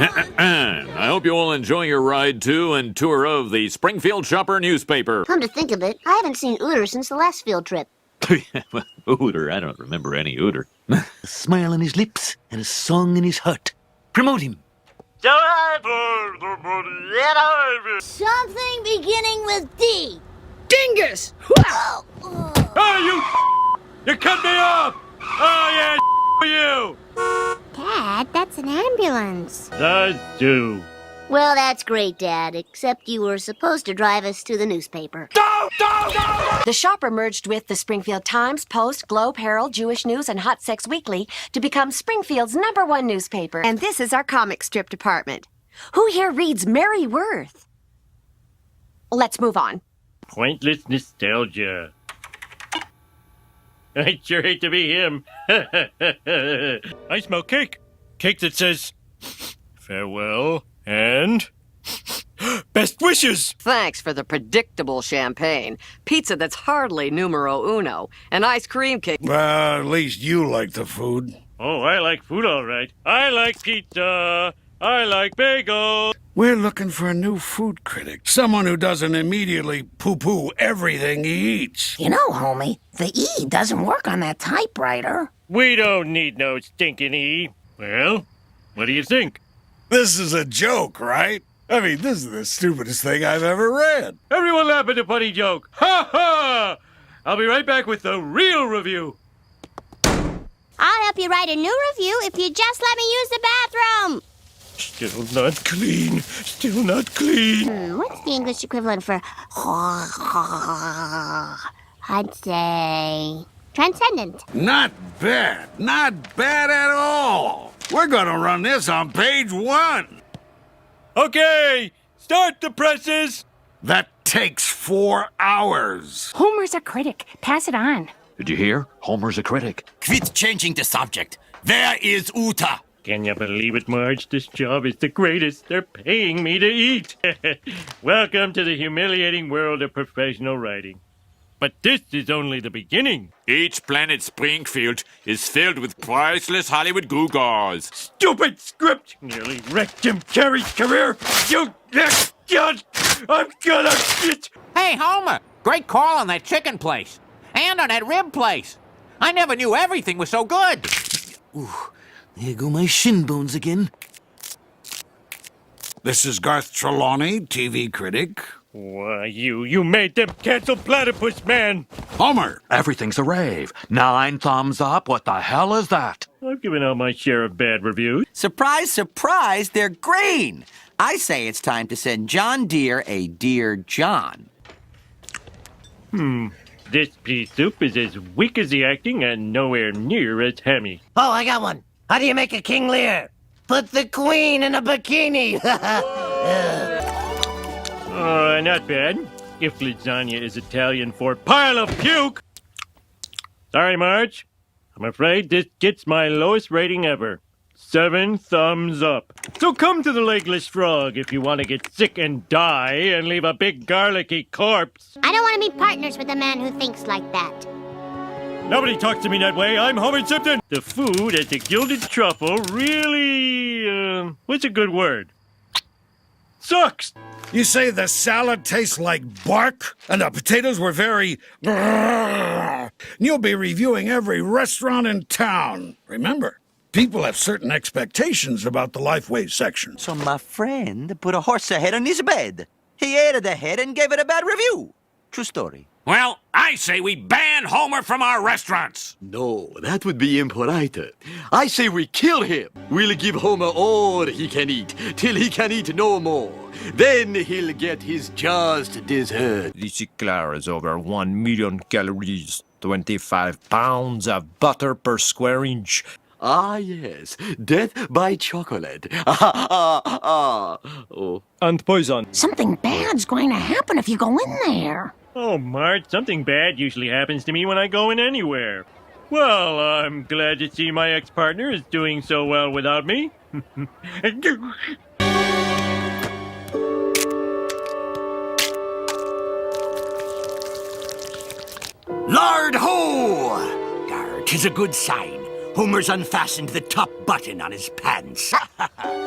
I hope you all enjoy your ride to and tour of the Springfield Shopper newspaper. Come to think of it, I haven't seen Ooter since the last field trip. Ooter? I don't remember any Ooter. A smile on his lips and a song in his heart. Promote him. Something beginning with D. Dingus! Oh, you cut me off! Oh, yeah, for you! Dad, that's an ambulance. Does do. Well, that's great, Dad, except you were supposed to drive us to the newspaper. The Shopper merged with the Springfield Times, Post, Globe, Herald, Jewish News, and Hot Sex Weekly to become Springfield's #1 newspaper. And this is our comic strip department. Who here reads Mary Worth? Let's move on. Pointless nostalgia. I'd sure hate to be him. I smell cake. Cake that says, farewell and best wishes. Thanks for the predictable champagne, pizza that's hardly numero uno, and ice cream cake. Well, at least you like the food. Oh, I like food all right. I like pizza. I like bagels. We're looking for a new food critic. Someone who doesn't immediately poo-poo everything he eats. You know, homie, the E doesn't work on that typewriter. We don't need no stinking E. Well, what do you think? This is a joke, right? I mean, this is the stupidest thing I've ever read. Everyone laugh at the funny joke. Ha ha! I'll be right back with the real review. I'll help you write a new review if you just let me use the bathroom. Still not clean. Still not clean. What's the English equivalent for I'd say transcendent. Not bad. Not bad at all. We're gonna run this on page 1. Okay, start the presses. That takes 4 hours. Homer's a critic. Pass it on. Did you hear? Homer's a critic. Quit changing the subject. Where is Uta? Can you believe it, Marge? This job is the greatest. They're paying me to eat. Welcome to the humiliating world of professional writing. But this is only the beginning. Each planet Springfield is filled with priceless Hollywood gewgaws. Stupid script! Nearly wrecked Jim Carrey's career. You next judge! I'm gonna shit! Hey, Homer! Great call on that chicken place. And on that rib place. I never knew everything was so good. Ooh, there go my shin bones again. This is Garth Trelawney, TV critic. Why, you made them cancel Platypus Man! Homer! Everything's a rave. 9 thumbs up. What the hell is that? I've given out my share of bad reviews. Surprise, surprise, they're green. I say it's time to send John Deere a Dear John. This pea soup is as weak as the acting and nowhere near as hammy. Oh, I got one. How do you make a King Lear? Put the queen in a bikini. Not bad. If lasagna is Italian for pile of puke. Sorry, Marge. I'm afraid this gets my lowest rating ever. 7 thumbs up. So come to the Legless Frog if you want to get sick and die and leave a big garlicky corpse. I don't want to be partners with a man who thinks like that. Nobody talks to me that way. I'm Homer Simpson. The food at the Gilded Truffle really, what's a good word? Sucks. You say the salad tastes like bark, and the potatoes were very... And you'll be reviewing every restaurant in town. Remember, people have certain expectations about the Lifeway section. So my friend put a horse head on his bed. He ate the head and gave it a bad review. True story. Well, I say we ban Homer from our restaurants. No, that would be impolite. I say we kill him. We'll give Homer all he can eat, till he can eat no more. Then he'll get his just dessert. This eclair is over 1 million calories, 25 pounds of butter per square inch. Ah, yes. Death by chocolate. Oh. And poison. Something bad's going to happen if you go in there. Oh, Marge, something bad usually happens to me when I go in anywhere. Well, I'm glad to see my ex-partner is doing so well without me. Lord ho! 'Tis a good sign. Homer's unfastened the top button on his pants.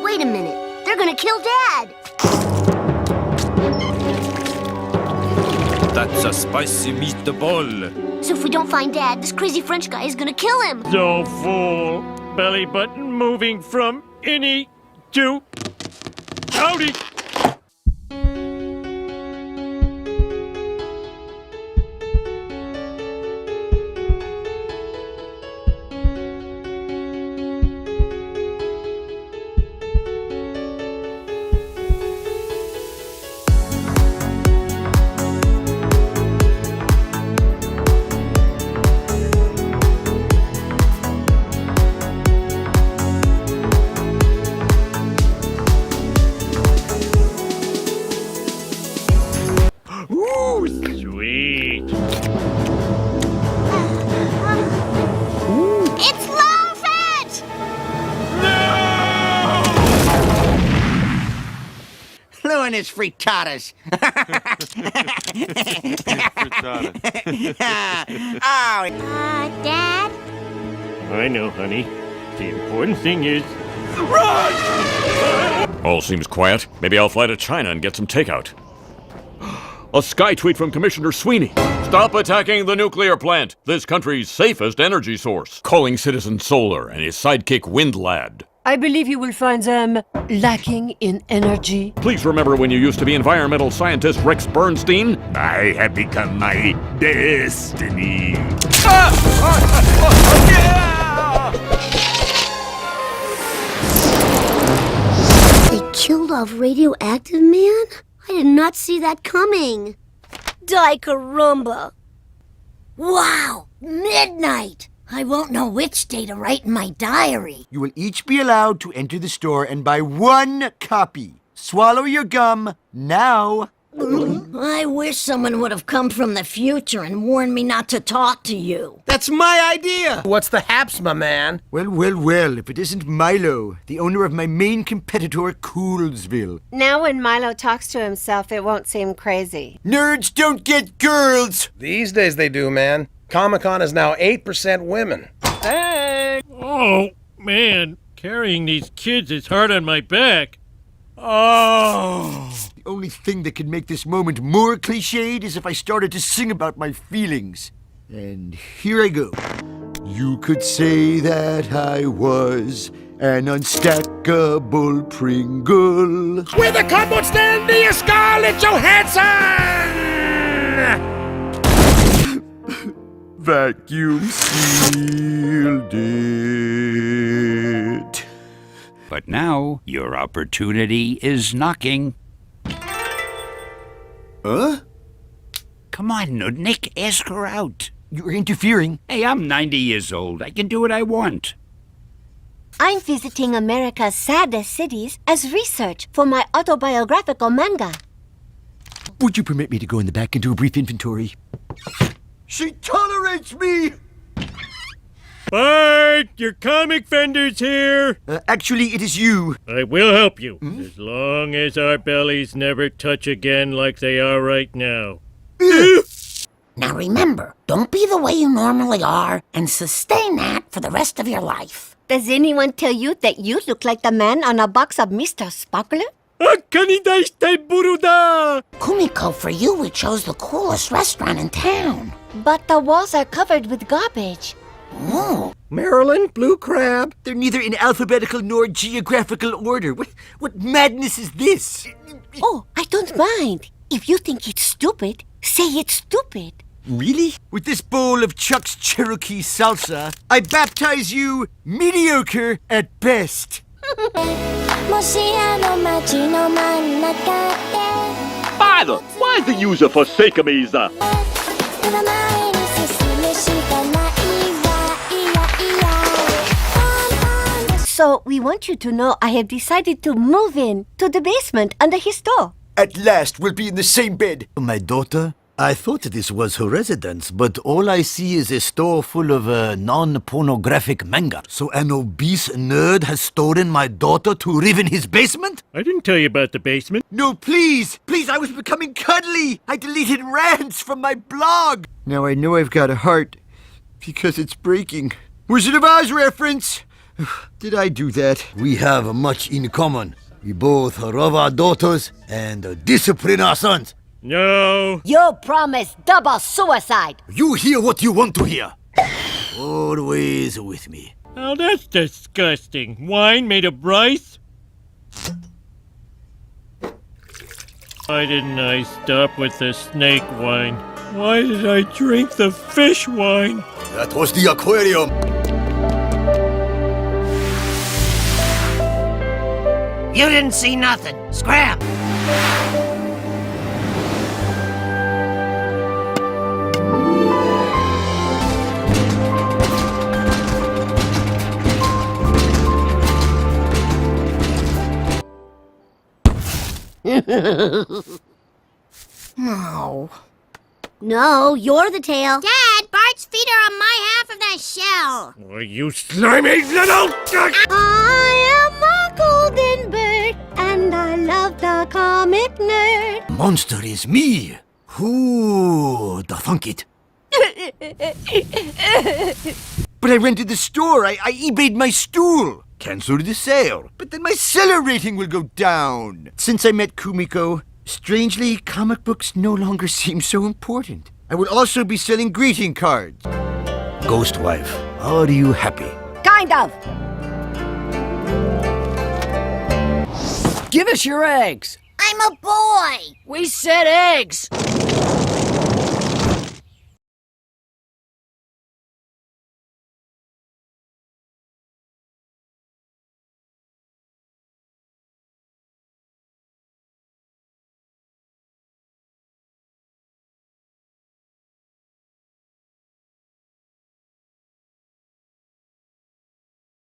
Wait a minute. gonna kill Dad. That's a spicy meatball. So if we don't find Dad, this crazy French guy is gonna kill him. So full. Belly button moving from innie to outie. Ooh, sweet. It's Longfit! Lou and his frittatas. Oh, Dad? I know, honey. The important thing is... All seems quiet. Maybe I'll fly to China and get some takeout. A sky tweet from Commissioner Sweeney. Stop attacking the nuclear plant, this country's safest energy source. Calling Citizen Solar and his sidekick Wind Lad. I believe you will find them lacking in energy. Please remember when you used to be environmental scientist Rex Bernstein? I have become my destiny. They killed off Radioactive Man? I did not see that coming. Die caramba. Wow, midnight. I won't know which day to write in my diary. You will each be allowed to enter the store and buy one copy. Swallow your gum now. I wish someone would have come from the future and warned me not to talk to you. That's my idea. What's the haps, my man? Well, if it isn't Milo, the owner of my main competitor, Coolsville. Now when Milo talks to himself, it won't seem crazy. Nerds don't get girls! These days they do, man. Comic-Con is now 8% women. Hey! Oh, man. Carrying these kids is hard on my back. Oh! The only thing that could make this moment more cliched is if I started to sing about my feelings. And here I go. You could say that I was an unstackable Pringle. With a cupboard standing, Scarlett Johansson! Vacuum sealed it. But now your opportunity is knocking. Huh? Come on, Nudnik, ask her out. You're interfering. Hey, I'm 90 years old. I can do what I want. I'm visiting America's saddest cities as research for my autobiographical manga. Would you permit me to go in the back and do a brief inventory? She tolerates me! Bart, your comic vendor's here. Actually, it is you. I will help you, as long as our bellies never touch again like they are right now. Now remember, don't be the way you normally are, and sustain that for the rest of your life. Does anyone tell you that you look like the man on a box of Mr. Sparkler? Kumiko, for you, we chose the coolest restaurant in town. But the walls are covered with garbage. Oh. Maryland, blue crab. They're neither in alphabetical nor geographical order. What madness is this? Oh, I don't mind. If you think it's stupid, say it's stupid. Really? With this bowl of Chuck's Cherokee salsa, I baptize you mediocre at best. Father, why the user forsake me? So we want you to know I have decided to move in to the basement under his door. At last, we'll be in the same bed. My daughter? I thought this was her residence, but all I see is a store full of non-pornographic manga. So an obese nerd has stolen my daughter to live in his basement? I didn't tell you about the basement. No, please! Please, I was becoming cuddly! I deleted rants from my blog! Now I know I've got a heart, because it's breaking. Wizard of Oz reference! Did I do that? We have much in common. We both love our daughters and discipline our sons. No. You promised double suicide. You hear what you want to hear. Always with me. Oh, that's disgusting. Wine made of rice? Why didn't I stop with the snake wine? Why did I drink the fish wine? That was the aquarium. You didn't see nothing. Scram! No. No, you're the tail. Dad, Bart's feet are on my half of the shell. Oh, you slimy little duck! I am a golden bird, and I love the comic nerd. Monster is me. Who the thunk it? But I rented the store. I eBayed my stool. Cancelled the sale. But then my seller rating will go down. Since I met Kumiko, strangely, comic books no longer seem so important. I will also be selling greeting cards. Ghost wife, are you happy? Kind of. Give us your eggs. I'm a boy. We said eggs.